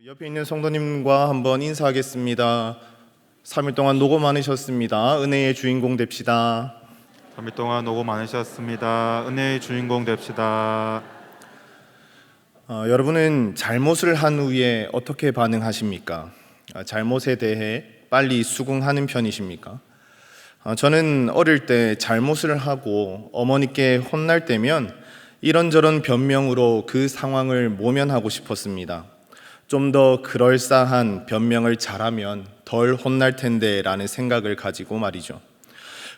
옆에 있는 성도님과 한번 인사하겠습니다. 3일 동안 노고 많으셨습니다. 은혜의 주인공 됩시다. 3일 동안 노고 많으셨습니다. 은혜의 주인공 됩시다. 여러분은 잘못을 한 후에 어떻게 반응하십니까? 잘못에 대해 빨리 수긍하는 편이십니까? 저는 어릴 때 잘못을 하고 어머니께 혼날 때면 이런저런 변명으로 그 상황을 모면하고 싶었습니다. 좀 더 그럴싸한 변명을 잘하면 덜 혼날 텐데 라는 생각을 가지고 말이죠.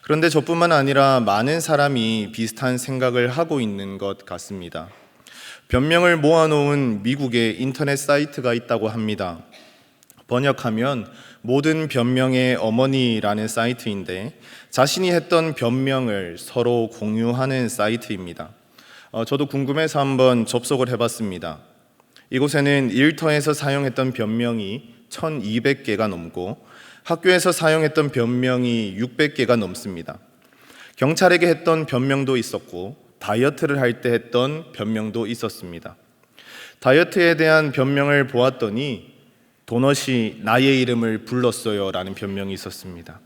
그런데 저뿐만 아니라 많은 사람이 비슷한 생각을 하고 있는 것 같습니다. 변명을 모아놓은 미국의 인터넷 사이트가 있다고 합니다. 번역하면 모든 변명의 어머니라는 사이트인데 자신이 했던 변명을 서로 공유하는 사이트입니다. 저도 궁금해서 한번 접속을 해봤습니다. 이곳에는 일터에서 사용했던 변명이 1200개가 넘고 학교에서 사용했던 변명이 600개가 넘습니다. 경찰에게 했던 변명도 있었고 다이어트를 할 때 했던 변명도 있었습니다. 다이어트에 대한 변명을 보았더니 도넛이 나의 이름을 불렀어요 라는 변명이 있었습니다.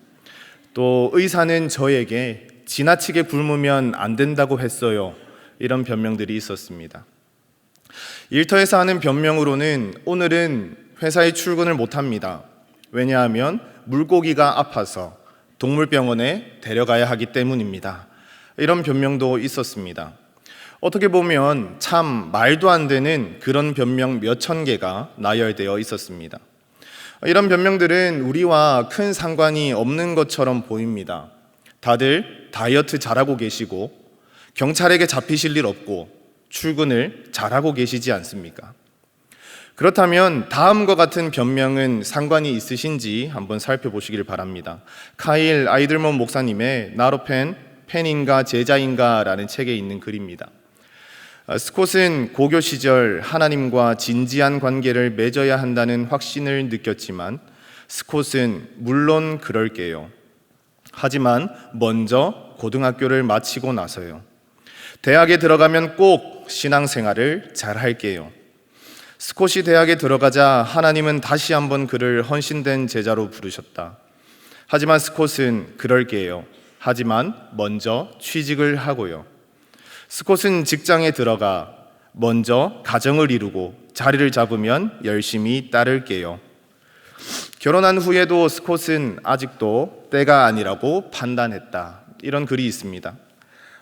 또 의사는 저에게 지나치게 굶으면 안 된다고 했어요, 이런 변명들이 있었습니다. 일터에서 하는 변명으로는 오늘은 회사에 출근을 못합니다. 왜냐하면 물고기가 아파서 동물병원에 데려가야 하기 때문입니다. 이런 변명도 있었습니다. 어떻게 보면 참 말도 안 되는 그런 변명 몇천 개가 나열되어 있었습니다. 이런 변명들은 우리와 큰 상관이 없는 것처럼 보입니다. 다들 다이어트 잘하고 계시고 경찰에게 잡히실 일 없고 출근을 잘하고 계시지 않습니까? 그렇다면 다음과 같은 변명은 상관이 있으신지 한번 살펴보시길 바랍니다. 카일 아이들먼 목사님의 나로펜, 팬인가 제자인가 라는 책에 있는 글입니다. 스콧은 고교 시절 하나님과 진지한 관계를 맺어야 한다는 확신을 느꼈지만 스콧은 물론 그럴게요. 하지만 먼저 고등학교를 마치고 나서요. 대학에 들어가면 꼭 신앙생활을 잘 할게요. 스콧이 대학에 들어가자 하나님은 다시 한번 그를 헌신된 제자로 부르셨다. 하지만 스콧은 그럴게요. 하지만 먼저 취직을 하고요. 스콧은 직장에 들어가 먼저 가정을 이루고 자리를 잡으면 열심히 따를게요. 결혼한 후에도 스콧은 아직도 때가 아니라고 판단했다. 이런 글이 있습니다.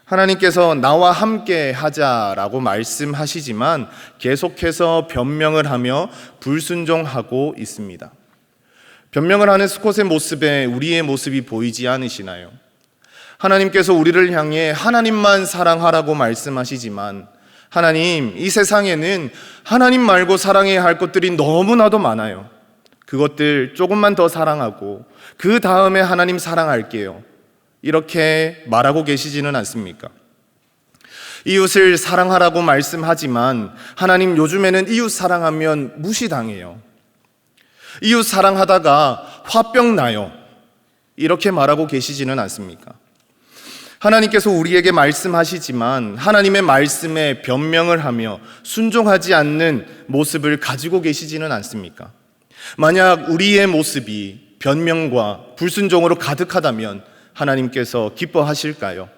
하나님께서 나와 함께 하자라고 말씀하시지만 계속해서 변명을 하며 불순종하고 있습니다. 변명을 하는 스콧의 모습에 우리의 모습이 보이지 않으시나요? 하나님께서 우리를 향해 하나님만 사랑하라고 말씀하시지만 하나님, 이 세상에는 하나님 말고 사랑해야 할 것들이 너무나도 많아요. 그것들 조금만 더 사랑하고 그 다음에 하나님 사랑할게요, 이렇게 말하고 계시지는 않습니까? 이웃을 사랑하라고 말씀하지만 하나님, 요즘에는 이웃 사랑하면 무시당해요. 이웃 사랑하다가 화병 나요, 이렇게 말하고 계시지는 않습니까? 하나님께서 우리에게 말씀하시지만 하나님의 말씀에 변명을 하며 순종하지 않는 모습을 가지고 계시지는 않습니까? 만약 우리의 모습이 변명과 불순종으로 가득하다면 하나님께서 기뻐하실까요?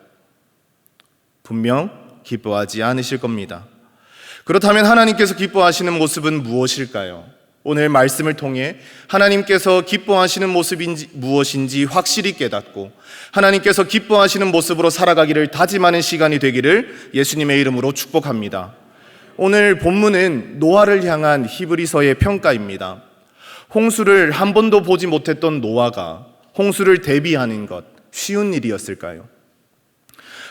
분명 기뻐하지 않으실 겁니다. 그렇다면 하나님께서 기뻐하시는 모습은 무엇일까요? 오늘 말씀을 통해 하나님께서 기뻐하시는 모습이 무엇인지 확실히 깨닫고 하나님께서 기뻐하시는 모습으로 살아가기를 다짐하는 시간이 되기를 예수님의 이름으로 축복합니다. 오늘 본문은 노아를 향한 히브리서의 평가입니다. 홍수를 한 번도 보지 못했던 노아가 홍수를 대비하는 것, 쉬운 일이었을까요?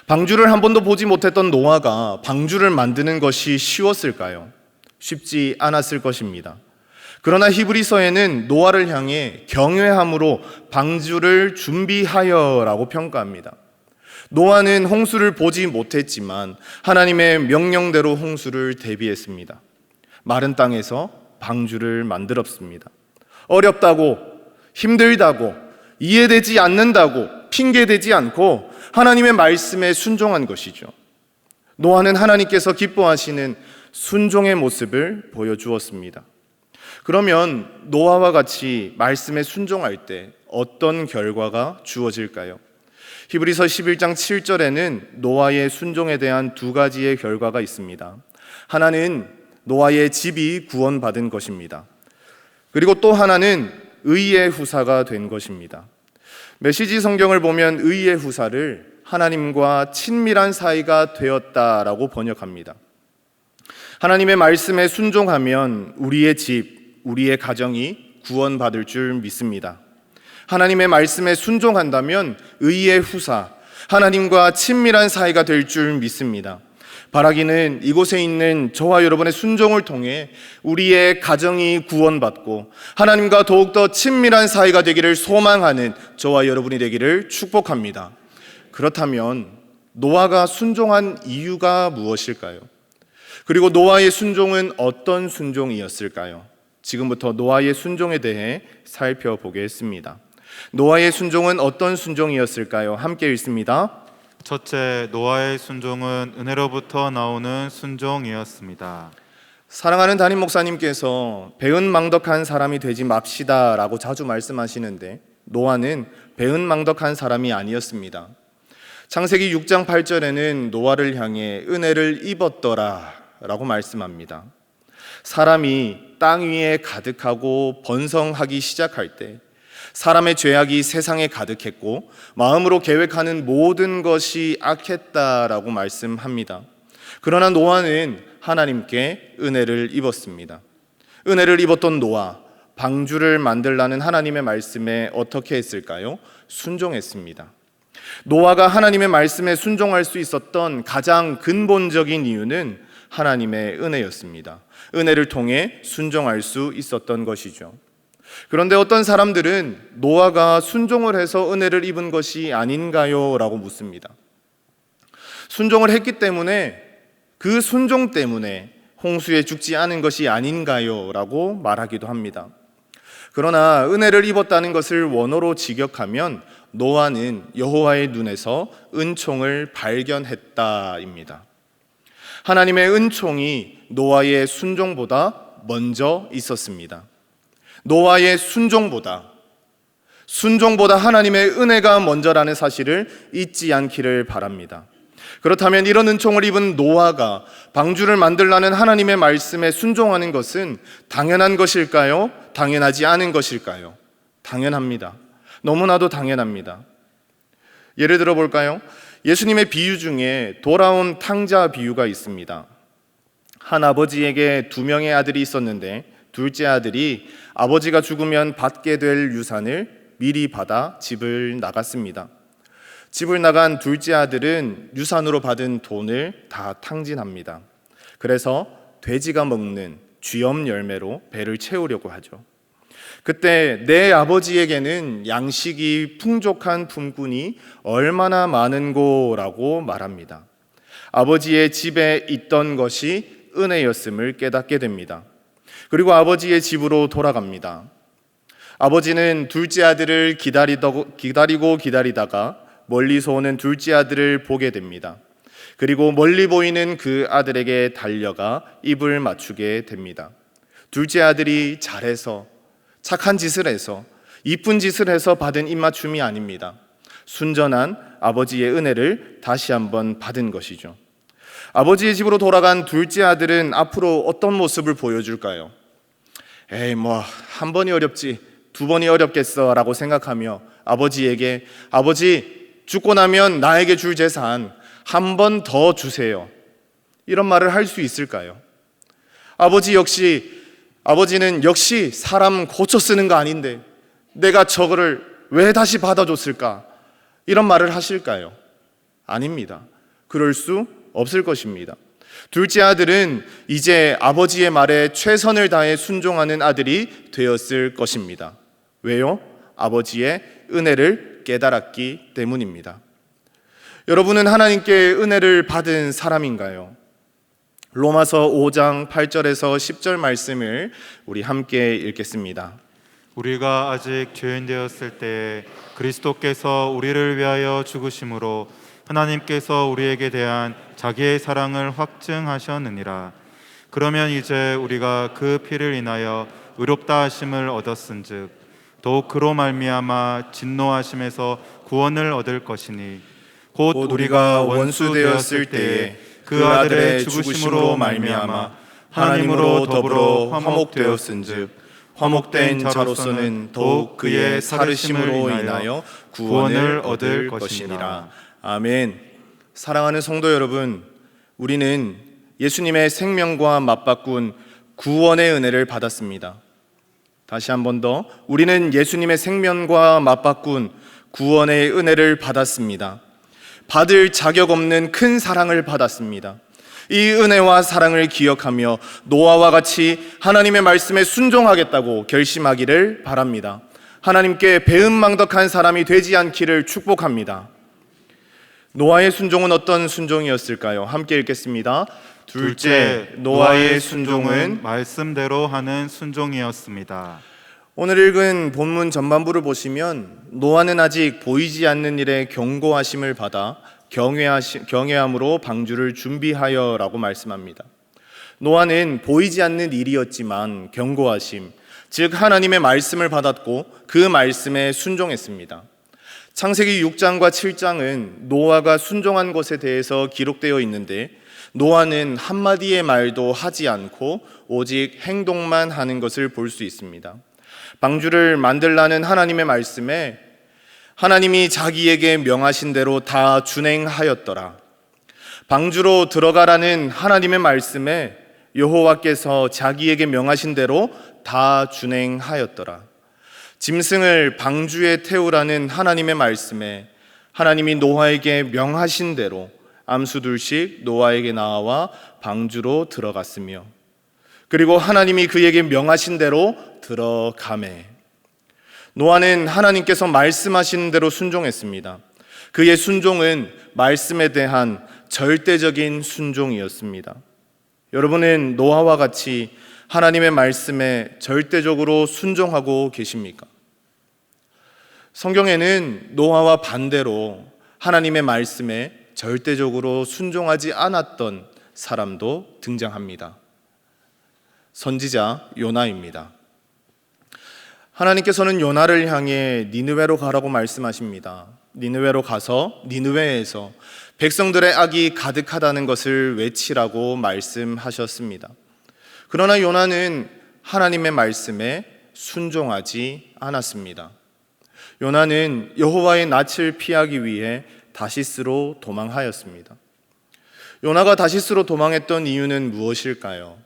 방주를 한 번도 보지 못했던 노아가 방주를 만드는 것이 쉬웠을까요? 쉽지 않았을 것입니다. 그러나 히브리서에는 노아를 향해 경외함으로 방주를 준비하여라고 평가합니다. 노아는 홍수를 보지 못했지만 하나님의 명령대로 홍수를 대비했습니다. 마른 땅에서 방주를 만들었습니다. 어렵다고, 힘들다고, 이해되지 않는다고 핑계대지 않고 하나님의 말씀에 순종한 것이죠. 노아는 하나님께서 기뻐하시는 순종의 모습을 보여주었습니다. 그러면 노아와 같이 말씀에 순종할 때 어떤 결과가 주어질까요? 히브리서 11장 7절에는 노아의 순종에 대한 두 가지의 결과가 있습니다. 하나는 노아의 집이 구원받은 것입니다. 그리고 또 하나는 의의 후사가 된 것입니다. 메시지 성경을 보면 의의 후사를 하나님과 친밀한 사이가 되었다라고 번역합니다. 하나님의 말씀에 순종하면 우리의 집, 우리의 가정이 구원받을 줄 믿습니다. 하나님의 말씀에 순종한다면 의의 후사, 하나님과 친밀한 사이가 될 줄 믿습니다. 바라기는 이곳에 있는 저와 여러분의 순종을 통해 우리의 가정이 구원받고 하나님과 더욱더 친밀한 사이가 되기를 소망하는 저와 여러분이 되기를 축복합니다. 그렇다면 노아가 순종한 이유가 무엇일까요? 그리고 노아의 순종은 어떤 순종이었을까요? 지금부터 노아의 순종에 대해 살펴보겠습니다. 노아의 순종은 어떤 순종이었을까요? 함께 읽습니다. 첫째, 노아의 순종은 은혜로부터 나오는 순종이었습니다. 사랑하는 담임 목사님께서 배은망덕한 사람이 되지 맙시다라고 자주 말씀하시는데 노아는 배은망덕한 사람이 아니었습니다. 창세기 6장 8절에는 노아를 향해 은혜를 입었더라 라고 말씀합니다. 사람이 땅 위에 가득하고 번성하기 시작할 때 사람의 죄악이 세상에 가득했고 마음으로 계획하는 모든 것이 악했다라고 말씀합니다. 그러나 노아는 하나님께 은혜를 입었습니다. 은혜를 입었던 노아, 방주를 만들라는 하나님의 말씀에 어떻게 했을까요? 순종했습니다. 노아가 하나님의 말씀에 순종할 수 있었던 가장 근본적인 이유는 하나님의 은혜였습니다. 은혜를 통해 순종할 수 있었던 것이죠. 그런데 어떤 사람들은 노아가 순종을 해서 은혜를 입은 것이 아닌가요? 라고 묻습니다. 순종을 했기 때문에 그 순종 때문에 홍수에 죽지 않은 것이 아닌가요? 라고 말하기도 합니다. 그러나 은혜를 입었다는 것을 원어로 직역하면 노아는 여호와의 눈에서 은총을 발견했다입니다. 하나님의 은총이 노아의 순종보다 먼저 있었습니다. 노아의 순종보다 하나님의 은혜가 먼저라는 사실을 잊지 않기를 바랍니다. 그렇다면 이런 은총을 입은 노아가 방주를 만들라는 하나님의 말씀에 순종하는 것은 당연한 것일까요? 당연하지 않은 것일까요? 당연합니다. 너무나도 당연합니다. 예를 들어 볼까요? 예수님의 비유 중에 돌아온 탕자 비유가 있습니다. 한 아버지에게 2명의 아들이 있었는데 둘째 아들이 아버지가 죽으면 받게 될 유산을 미리 받아 집을 나갔습니다. 집을 나간 둘째 아들은 유산으로 받은 돈을 다 탕진합니다. 그래서 돼지가 먹는 쥐엄 열매로 배를 채우려고 하죠. 그때 내 아버지에게는 양식이 풍족한 품꾼이 얼마나 많은고라고 말합니다. 아버지의 집에 있던 것이 은혜였음을 깨닫게 됩니다. 그리고 아버지의 집으로 돌아갑니다. 아버지는 둘째 아들을 기다리다가 멀리서 오는 둘째 아들을 보게 됩니다. 그리고 멀리 보이는 그 아들에게 달려가 입을 맞추게 됩니다. 둘째 아들이 잘해서 착한 짓을 해서 이쁜 짓을 해서 받은 입맞춤이 아닙니다. 순전한 아버지의 은혜를 다시 한번 받은 것이죠. 아버지의 집으로 돌아간 둘째 아들은 앞으로 어떤 모습을 보여줄까요? 에이 한 번이 어렵지 2번이 어렵겠어 라고 생각하며 아버지에게 아버지 죽고 나면 나에게 줄 재산 한 번 더 주세요 이런 말을 할 수 있을까요? 아버지는 역시 사람 고쳐 쓰는 거 아닌데 내가 저거를 왜 다시 받아줬을까? 이런 말을 하실까요? 아닙니다. 그럴 수 없을 것입니다. 둘째 아들은 이제 아버지의 말에 최선을 다해 순종하는 아들이 되었을 것입니다. 왜요? 아버지의 은혜를 깨달았기 때문입니다. 여러분은 하나님께 은혜를 받은 사람인가요? 로마서 5장 8절에서 10절 말씀을 우리 함께 읽겠습니다. 우리가 아직 죄인 되었을 때에 그리스도께서 우리를 위하여 죽으심으로 하나님께서 우리에게 대한 자기의 사랑을 확증하셨느니라. 그러면 이제 우리가 그 피를 인하여 의롭다 하심을 얻었은즉 더욱 그로 말미암아 진노하심에서 구원을 얻을 것이니 곧 우리가 원수 되었을 때에 그 아들의 죽으심으로 말미암아 하나님으로 더불어 화목되었은즉 화목된 자로서는 더욱 그의 살으심으로 인하여 구원을 얻을 것이니라. 아멘. 사랑하는 성도 여러분, 우리는 예수님의 생명과 맞바꾼 구원의 은혜를 받았습니다. 다시 한 번 더, 우리는 예수님의 생명과 맞바꾼 구원의 은혜를 받았습니다. 받을 자격 없는 큰 사랑을 받았습니다. 이 은혜와 사랑을 기억하며 노아와 같이 하나님의 말씀에 순종하겠다고 결심하기를 바랍니다. 하나님께 배은망덕한 사람이 되지 않기를 축복합니다. 노아의 순종은 어떤 순종이었을까요? 함께 읽겠습니다. 둘째, 노아의 순종은 말씀대로 하는 순종이었습니다. 오늘 읽은 본문 전반부를 보시면 노아는 아직 보이지 않는 일에 경고하심을 받아 경외함으로 방주를 준비하여라고 말씀합니다. 노아는 보이지 않는 일이었지만 경고하심, 즉 하나님의 말씀을 받았고 그 말씀에 순종했습니다. 창세기 6장과 7장은 노아가 순종한 것에 대해서 기록되어 있는데 노아는 한마디의 말도 하지 않고 오직 행동만 하는 것을 볼 수 있습니다. 방주를 만들라는 하나님의 말씀에 하나님이 자기에게 명하신 대로 다 준행하였더라. 방주로 들어가라는 하나님의 말씀에 여호와께서 자기에게 명하신 대로 다 준행하였더라. 짐승을 방주에 태우라는 하나님의 말씀에 하나님이 노아에게 명하신 대로 암수 둘씩 노아에게 나와 방주로 들어갔으며 그리고 하나님이 그에게 명하신 대로 들어가매. 노아는 하나님께서 말씀하신 대로 순종했습니다. 그의 순종은 말씀에 대한 절대적인 순종이었습니다. 여러분은 노아와 같이 하나님의 말씀에 절대적으로 순종하고 계십니까? 성경에는 노아와 반대로 하나님의 말씀에 절대적으로 순종하지 않았던 사람도 등장합니다. 선지자 요나입니다. 하나님께서는 요나를 향해 니느웨로 가라고 말씀하십니다. 니느웨로 가서 니느웨에서 백성들의 악이 가득하다는 것을 외치라고 말씀하셨습니다. 그러나 요나는 하나님의 말씀에 순종하지 않았습니다. 요나는 여호와의 낯을 피하기 위해 다시스로 도망하였습니다. 요나가 다시스로 도망했던 이유는 무엇일까요?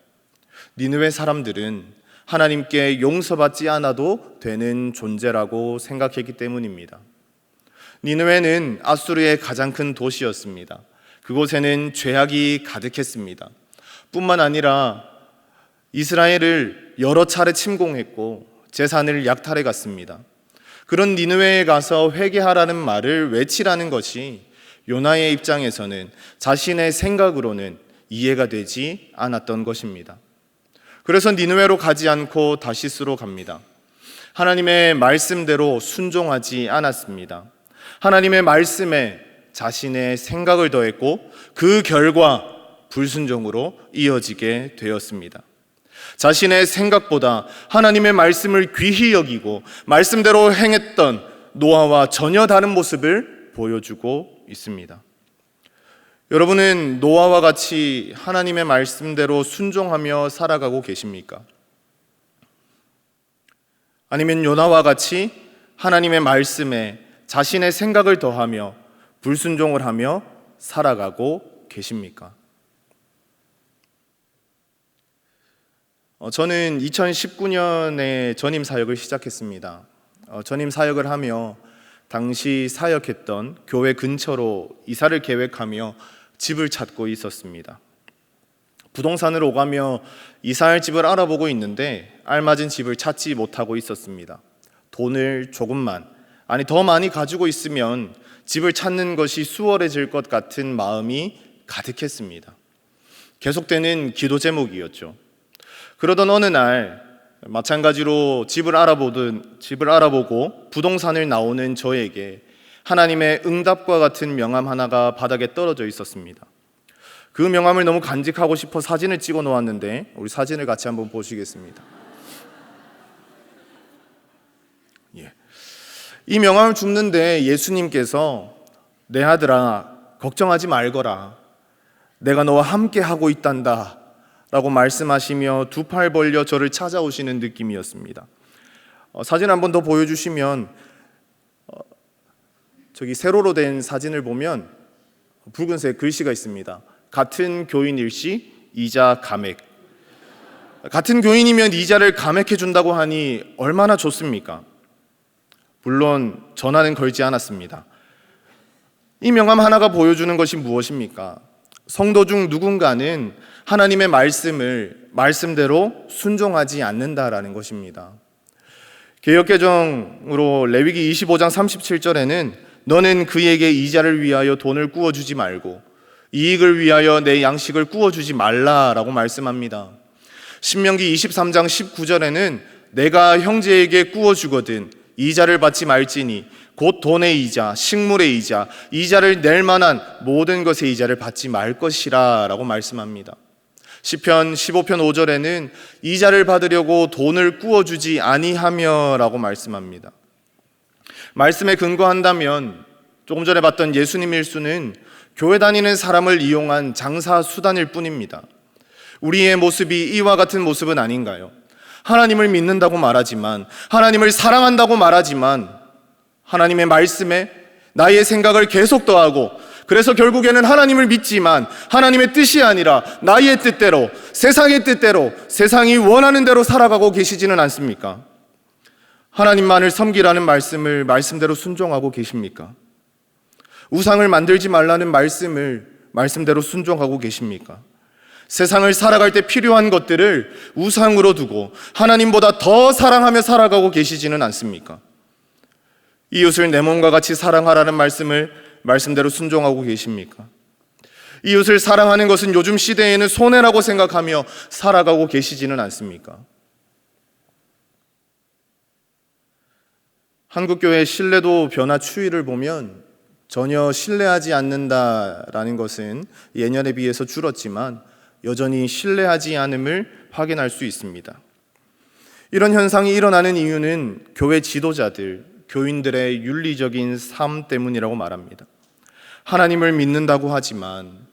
니느웨 사람들은 하나님께 용서받지 않아도 되는 존재라고 생각했기 때문입니다. 니느웨는 아수르의 가장 큰 도시였습니다. 그곳에는 죄악이 가득했습니다. 뿐만 아니라 이스라엘을 여러 차례 침공했고 재산을 약탈해 갔습니다. 그런 니느웨에 가서 회개하라는 말을 외치라는 것이 요나의 입장에서는 자신의 생각으로는 이해가 되지 않았던 것입니다. 그래서 니느웨로 가지 않고 다시스로 갑니다. 하나님의 말씀대로 순종하지 않았습니다. 하나님의 말씀에 자신의 생각을 더했고 그 결과 불순종으로 이어지게 되었습니다. 자신의 생각보다 하나님의 말씀을 귀히 여기고 말씀대로 행했던 노아와 전혀 다른 모습을 보여주고 있습니다. 여러분은 노아와 같이 하나님의 말씀대로 순종하며 살아가고 계십니까? 아니면 요나와 같이 하나님의 말씀에 자신의 생각을 더하며 불순종을 하며 살아가고 계십니까? 저는 2019년에 전임 사역을 시작했습니다. 전임 사역을 하며 당시 사역했던 교회 근처로 이사를 계획하며 집을 찾고 있었습니다. 부동산을 오가며 이사할 집을 알아보고 있는데 알맞은 집을 찾지 못하고 있었습니다. 돈을 조금만, 아니 더 많이 가지고 있으면 집을 찾는 것이 수월해질 것 같은 마음이 가득했습니다. 계속되는 기도 제목이었죠. 그러던 어느 날 마찬가지로 집을 알아보고 부동산을 나오는 저에게 하나님의 응답과 같은 명함 하나가 바닥에 떨어져 있었습니다. 그 명함을 너무 간직하고 싶어 사진을 찍어 놓았는데 우리 사진을 같이 한번 보시겠습니다. 이 명함을 줍는데 예수님께서 내 아들아 걱정하지 말거라, 내가 너와 함께 하고 있단다 라고 말씀하시며 두 팔 벌려 저를 찾아오시는 느낌이었습니다. 사진 한번 더 보여주시면 저기 세로로 된 사진을 보면 붉은색 글씨가 있습니다. 같은 교인 일시 이자 감액. 같은 교인이면 이자를 감액해 준다고 하니 얼마나 좋습니까? 물론 전화는 걸지 않았습니다. 이 명함 하나가 보여주는 것이 무엇입니까? 성도 중 누군가는 하나님의 말씀을 말씀대로 순종하지 않는다라는 것입니다. 개역개정으로 레위기 25장 37절에는 너는 그에게 이자를 위하여 돈을 구워주지 말고 이익을 위하여 내 양식을 구워주지 말라라고 말씀합니다. 신명기 23장 19절에는 내가 형제에게 구워주거든 이자를 받지 말지니 곧 돈의 이자, 식물의 이자, 이자를 낼 만한 모든 것의 이자를 받지 말 것이라 라고 말씀합니다. 시편 15편 5절에는 이자를 받으려고 돈을 구워주지 아니하며 라고 말씀합니다. 말씀에 근거한다면 조금 전에 봤던 예수님 일수는 교회 다니는 사람을 이용한 장사 수단일 뿐입니다. 우리의 모습이 이와 같은 모습은 아닌가요? 하나님을 믿는다고 말하지만, 하나님을 사랑한다고 말하지만 하나님의 말씀에 나의 생각을 계속 더하고, 그래서 결국에는 하나님을 믿지만 하나님의 뜻이 아니라 나의 뜻대로, 세상의 뜻대로, 세상이 원하는 대로 살아가고 계시지는 않습니까? 하나님만을 섬기라는 말씀을 말씀대로 순종하고 계십니까? 우상을 만들지 말라는 말씀을 말씀대로 순종하고 계십니까? 세상을 살아갈 때 필요한 것들을 우상으로 두고 하나님보다 더 사랑하며 살아가고 계시지는 않습니까? 이웃을 내 몸과 같이 사랑하라는 말씀을 말씀대로 순종하고 계십니까? 이웃을 사랑하는 것은 요즘 시대에는 손해라고 생각하며 살아가고 계시지는 않습니까? 한국교회의 신뢰도 변화 추이를 보면 전혀 신뢰하지 않는다라는 것은 예년에 비해서 줄었지만 여전히 신뢰하지 않음을 확인할 수 있습니다. 이런 현상이 일어나는 이유는 교회 지도자들, 교인들의 윤리적인 삶 때문이라고 말합니다. 하나님을 믿는다고 하지만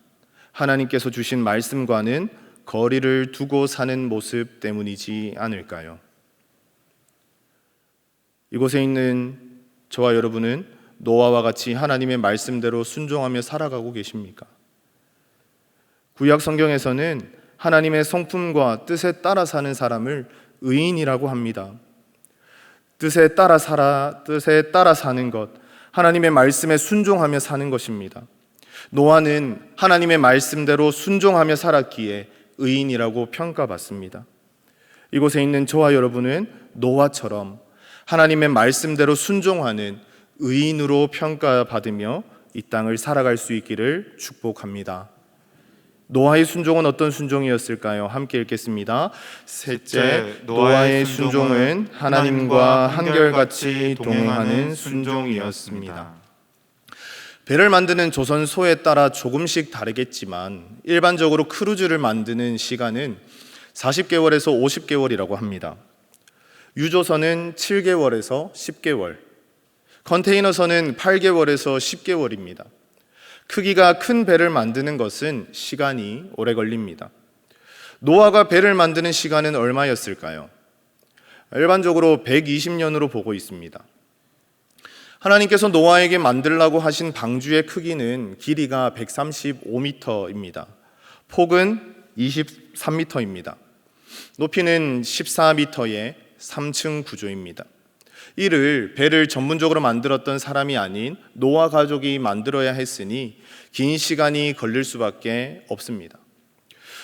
하나님께서 주신 말씀과는 거리를 두고 사는 모습 때문이지 않을까요? 이곳에 있는 저와 여러분은 노아와 같이 하나님의 말씀대로 순종하며 살아가고 계십니까? 구약 성경에서는 하나님의 성품과 뜻에 따라 사는 사람을 의인이라고 합니다. 뜻에 따라 사는 것, 하나님의 말씀에 순종하며 사는 것입니다. 노아는 하나님의 말씀대로 순종하며 살았기에 의인이라고 평가받습니다. 이곳에 있는 저와 여러분은 노아처럼 하나님의 말씀대로 순종하는 의인으로 평가받으며 이 땅을 살아갈 수 있기를 축복합니다. 노아의 순종은 어떤 순종이었을까요? 함께 읽겠습니다. 셋째, 노아의 순종은 하나님과 한결같이 동행하는 순종이었습니다. 배를 만드는 조선소에 따라 조금씩 다르겠지만 일반적으로 크루즈를 만드는 시간은 40개월에서 50개월이라고 합니다. 유조선은 7개월에서 10개월, 컨테이너선은 8개월에서 10개월입니다. 크기가 큰 배를 만드는 것은 시간이 오래 걸립니다. 노아가 배를 만드는 시간은 얼마였을까요? 일반적으로 120년으로 보고 있습니다. 하나님께서 노아에게 만들라고 하신 방주의 크기는 길이가 135m입니다. 폭은 23m입니다. 높이는 14m의 3층 구조입니다. 이를 배를 전문적으로 만들었던 사람이 아닌 노아 가족이 만들어야 했으니 긴 시간이 걸릴 수밖에 없습니다.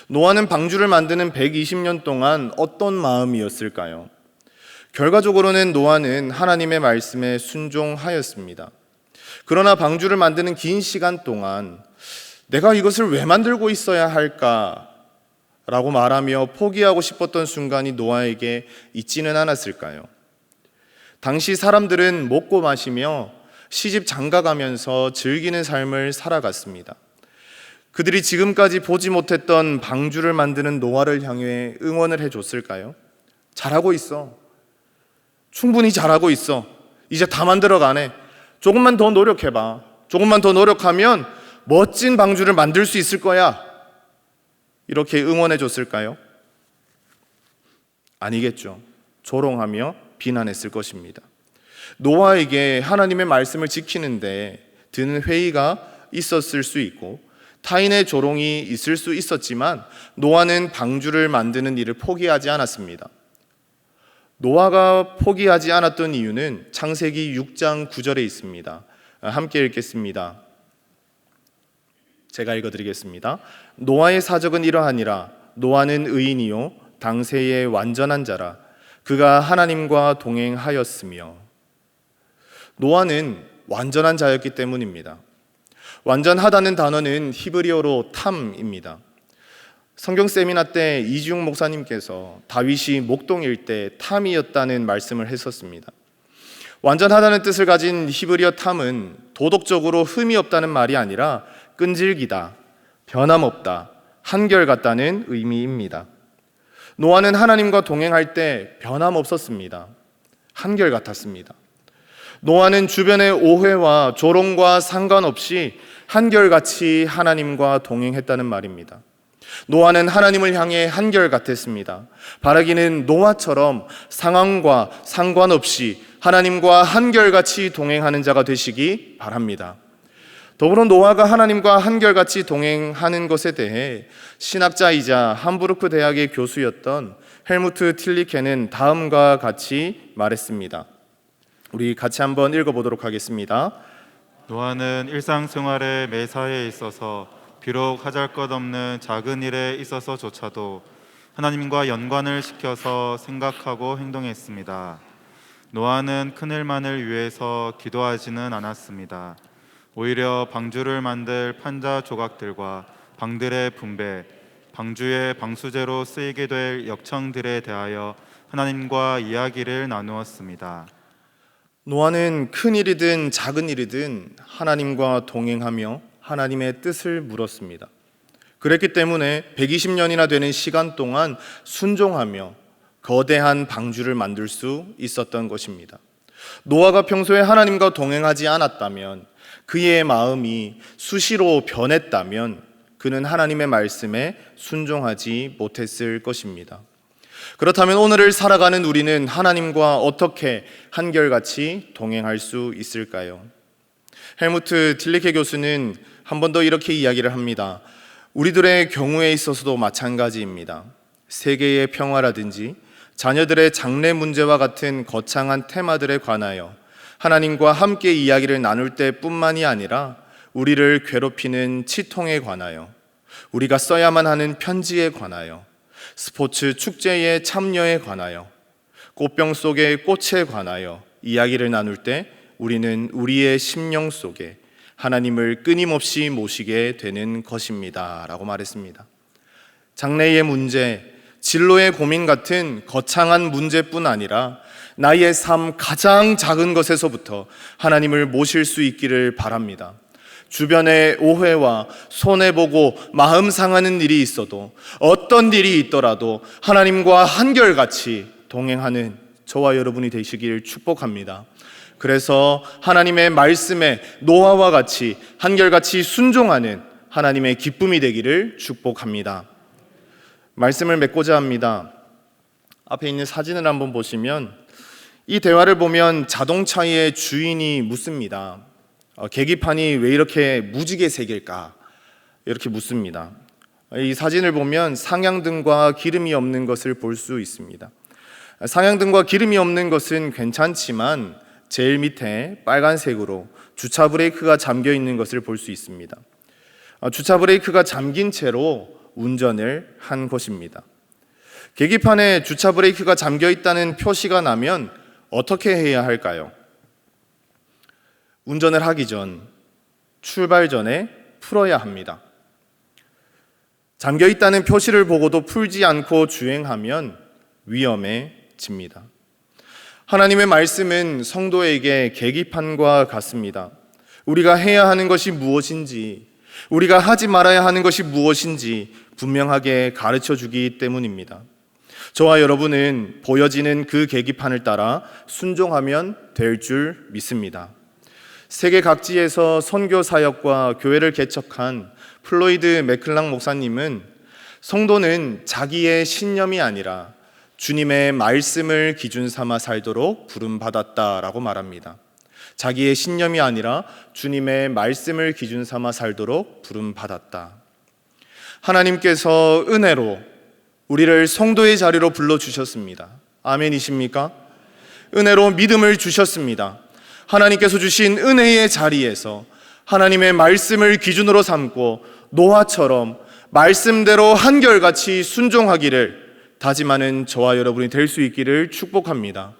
노아는 방주를 만드는 120년 동안 어떤 마음이었을까요? 결과적으로는 노아는 하나님의 말씀에 순종하였습니다. 그러나 방주를 만드는 긴 시간 동안 내가 이것을 왜 만들고 있어야 할까? 라고 말하며 포기하고 싶었던 순간이 노아에게 있지는 않았을까요? 당시 사람들은 먹고 마시며 시집 장가가면서 즐기는 삶을 살아갔습니다. 그들이 지금까지 보지 못했던 방주를 만드는 노아를 향해 응원을 해줬을까요? 잘하고 있어. 충분히 잘하고 있어. 이제 다 만들어가네. 조금만 더 노력해봐. 조금만 더 노력하면 멋진 방주를 만들 수 있을 거야. 이렇게 응원해 줬을까요? 아니겠죠. 조롱하며 비난했을 것입니다. 노아에게 하나님의 말씀을 지키는데 드는 회의가 있었을 수 있고 타인의 조롱이 있을 수 있었지만 노아는 방주를 만드는 일을 포기하지 않았습니다. 노아가 포기하지 않았던 이유는 창세기 6장 9절에 있습니다. 함께 읽겠습니다. 제가 읽어드리겠습니다. 노아의 사적은 이러하니라. 노아는 의인이요 당세의 완전한 자라. 그가 하나님과 동행하였으며. 노아는 완전한 자였기 때문입니다. 완전하다는 단어는 히브리어로 탐입니다. 성경 세미나 때 이지웅 목사님께서 다윗이 목동일 때 탐이었다는 말씀을 했었습니다. 완전하다는 뜻을 가진 히브리어 탐은 도덕적으로 흠이 없다는 말이 아니라 끈질기다, 변함없다, 한결같다는 의미입니다. 노아는 하나님과 동행할 때 변함없었습니다. 한결같았습니다. 노아는 주변의 오해와 조롱과 상관없이 한결같이 하나님과 동행했다는 말입니다. 노아는 하나님을 향해 한결같았습니다. 바라기는 노아처럼 상황과 상관없이 하나님과 한결같이 동행하는 자가 되시기 바랍니다. 더불어 노아가 하나님과 한결같이 동행하는 것에 대해 신학자이자 함부르크 대학의 교수였던 헬무트 틸리케는 다음과 같이 말했습니다. 우리 같이 한번 읽어보도록 하겠습니다. 노아는 일상생활의 매사에 있어서 비록 하잘것없는 작은 일에 있어서조차도 하나님과 연관을 시켜서 생각하고 행동했습니다. 노아는 큰일만을 위해서 기도하지는 않았습니다. 오히려 방주를 만들 판자 조각들과 방들의 분배, 방주의 방수제로 쓰이게 될 역청들에 대하여 하나님과 이야기를 나누었습니다. 노아는 큰 일이든 작은 일이든 하나님과 동행하며 하나님의 뜻을 물었습니다. 그랬기 때문에 120년이나 되는 시간 동안 순종하며 거대한 방주를 만들 수 있었던 것입니다. 노아가 평소에 하나님과 동행하지 않았다면, 그의 마음이 수시로 변했다면 그는 하나님의 말씀에 순종하지 못했을 것입니다. 그렇다면 오늘을 살아가는 우리는 하나님과 어떻게 한결같이 동행할 수 있을까요? 헬무트 틸리케 교수는 한 번 더 이렇게 이야기를 합니다. 우리들의 경우에 있어서도 마찬가지입니다. 세계의 평화라든지 자녀들의 장래 문제와 같은 거창한 테마들에 관하여 하나님과 함께 이야기를 나눌 때뿐만이 아니라 우리를 괴롭히는 치통에 관하여, 우리가 써야만 하는 편지에 관하여, 스포츠 축제의 참여에 관하여, 꽃병 속의 꽃에 관하여 이야기를 나눌 때 우리는 우리의 심령 속에 하나님을 끊임없이 모시게 되는 것입니다 라고 말했습니다. 장래의 문제, 진로의 고민 같은 거창한 문제뿐 아니라 나의 삶 가장 작은 것에서부터 하나님을 모실 수 있기를 바랍니다. 주변의 오해와 손해보고 마음 상하는 일이 있어도, 어떤 일이 있더라도 하나님과 한결같이 동행하는 저와 여러분이 되시길 축복합니다. 그래서 하나님의 말씀에 노아와 같이 한결같이 순종하는 하나님의 기쁨이 되기를 축복합니다. 말씀을 맺고자 합니다. 앞에 있는 사진을 한번 보시면 이 대화를 보면 자동차의 주인이 묻습니다. 계기판이 왜 이렇게 무지개 색일까? 이렇게 묻습니다. 이 사진을 보면 상향등과 기름이 없는 것을 볼 수 있습니다. 상향등과 기름이 없는 것은 괜찮지만 제일 밑에 빨간색으로 주차 브레이크가 잠겨 있는 것을 볼 수 있습니다. 주차 브레이크가 잠긴 채로 운전을 한 것입니다. 계기판에 주차 브레이크가 잠겨 있다는 표시가 나면 어떻게 해야 할까요? 운전을 하기 전, 출발 전에 풀어야 합니다. 잠겨 있다는 표시를 보고도 풀지 않고 주행하면 위험해집니다. 하나님의 말씀은 성도에게 계기판과 같습니다. 우리가 해야 하는 것이 무엇인지, 우리가 하지 말아야 하는 것이 무엇인지 분명하게 가르쳐 주기 때문입니다. 저와 여러분은 보여지는 그 계기판을 따라 순종하면 될 줄 믿습니다. 세계 각지에서 선교 사역과 교회를 개척한 플로이드 맥클랑 목사님은 성도는 자기의 신념이 아니라 주님의 말씀을 기준 삼아 살도록 부름받았다라고 말합니다. 자기의 신념이 아니라 주님의 말씀을 기준 삼아 살도록 부름받았다. 하나님께서 은혜로 우리를 성도의 자리로 불러주셨습니다. 아멘이십니까? 은혜로 믿음을 주셨습니다. 하나님께서 주신 은혜의 자리에서 하나님의 말씀을 기준으로 삼고 노아처럼 말씀대로 한결같이 순종하기를 다짐하는 저와 여러분이 될 수 있기를 축복합니다.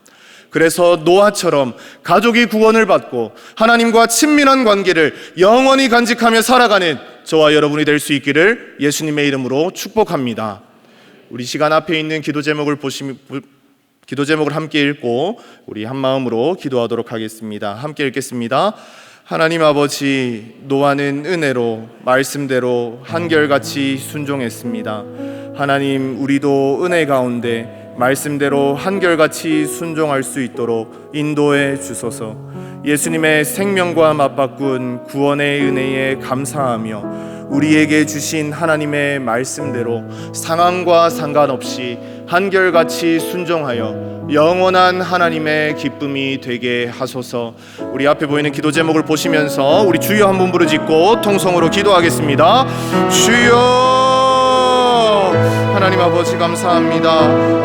그래서 노아처럼 가족이 구원을 받고 하나님과 친밀한 관계를 영원히 간직하며 살아가는 저와 여러분이 될 수 있기를 예수님의 이름으로 축복합니다. 우리 시간 앞에 있는 기도 제목을 함께 읽고 우리 한 마음으로 기도하도록 하겠습니다. 함께 읽겠습니다. 하나님 아버지, 노아는 은혜로 말씀대로 한결같이 순종했습니다. 하나님, 우리도 은혜 가운데 말씀대로 한결같이 순종할 수 있도록 인도해 주소서. 예수님의 생명과 맞바꾼 구원의 은혜에 감사하며 우리에게 주신 하나님의 말씀대로 상황과 상관없이 한결같이 순종하여 영원한 하나님의 기쁨이 되게 하소서. 우리 앞에 보이는 기도 제목을 보시면서 우리 주여 한 번 부르짖고 통성으로 기도하겠습니다. 주여, 하나님 아버지 감사합니다.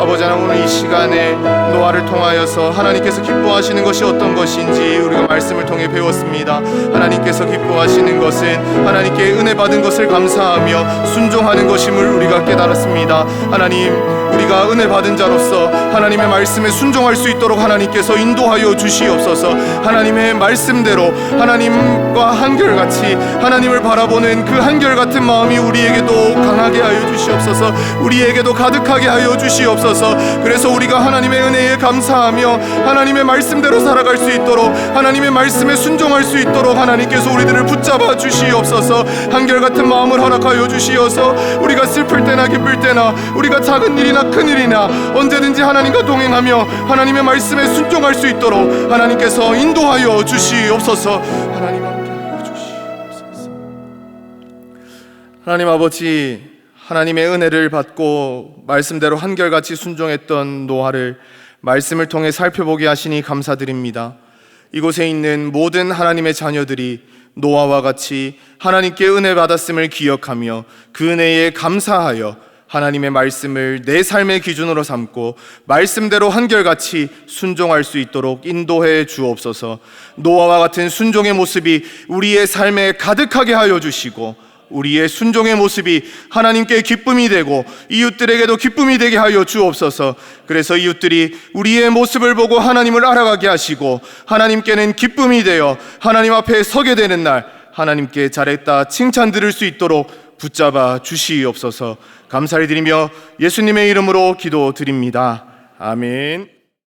아버지 하나님, 오늘 이 시간에 노아를 통하여서 하나님께서 기뻐하시는 것이 어떤 것인지 우리가 말씀을 통해 배웠습니다. 하나님께서 기뻐하시는 것은 하나님께 은혜 받은 것을 감사하며 순종하는 것임을 우리가 깨달았습니다. 하나님, 우리가 은혜 받은 자로서 하나님의 말씀에 순종할 수 있도록 하나님께서 인도하여 주시옵소서. 하나님의 말씀대로 하나님과 한결같이 하나님을 바라보는 그 한결같은 마음이 우리에게도 강하게 하여 주시옵소서. 우리에게도 가득하게 하여 주시옵소서. 그래서 우리가 하나님의 은혜에 감사하며 하나님의 말씀대로 살아갈 수 있도록, 하나님의 말씀에 순종할 수 있도록 하나님께서 우리들을 붙잡아 주시옵소서. 한결같은 마음을 허락하여 주시어서 우리가 슬플 때나 기쁠 때나 우리가 작은 일이나 큰 일이나 언제든지 하나님과 동행하며 하나님의 말씀에 순종할 수 있도록 하나님께서 인도하여 주시옵소서. 하나님 함께하여 주시옵소서. 하나님 아버지, 하나님의 은혜를 받고 말씀대로 한결같이 순종했던 노아를 말씀을 통해 살펴보게 하시니 감사드립니다. 이곳에 있는 모든 하나님의 자녀들이 노아와 같이 하나님께 은혜 받았음을 기억하며 그 은혜에 감사하여 하나님의 말씀을 내 삶의 기준으로 삼고 말씀대로 한결같이 순종할 수 있도록 인도해 주옵소서. 노아와 같은 순종의 모습이 우리의 삶에 가득하게 하여 주시고 우리의 순종의 모습이 하나님께 기쁨이 되고 이웃들에게도 기쁨이 되게 하여 주옵소서. 그래서 이웃들이 우리의 모습을 보고 하나님을 알아가게 하시고 하나님께는 기쁨이 되어 하나님 앞에 서게 되는 날 하나님께 잘했다 칭찬 들을 수 있도록 붙잡아 주시옵소서. 감사를 드리며 예수님의 이름으로 기도드립니다. 아멘.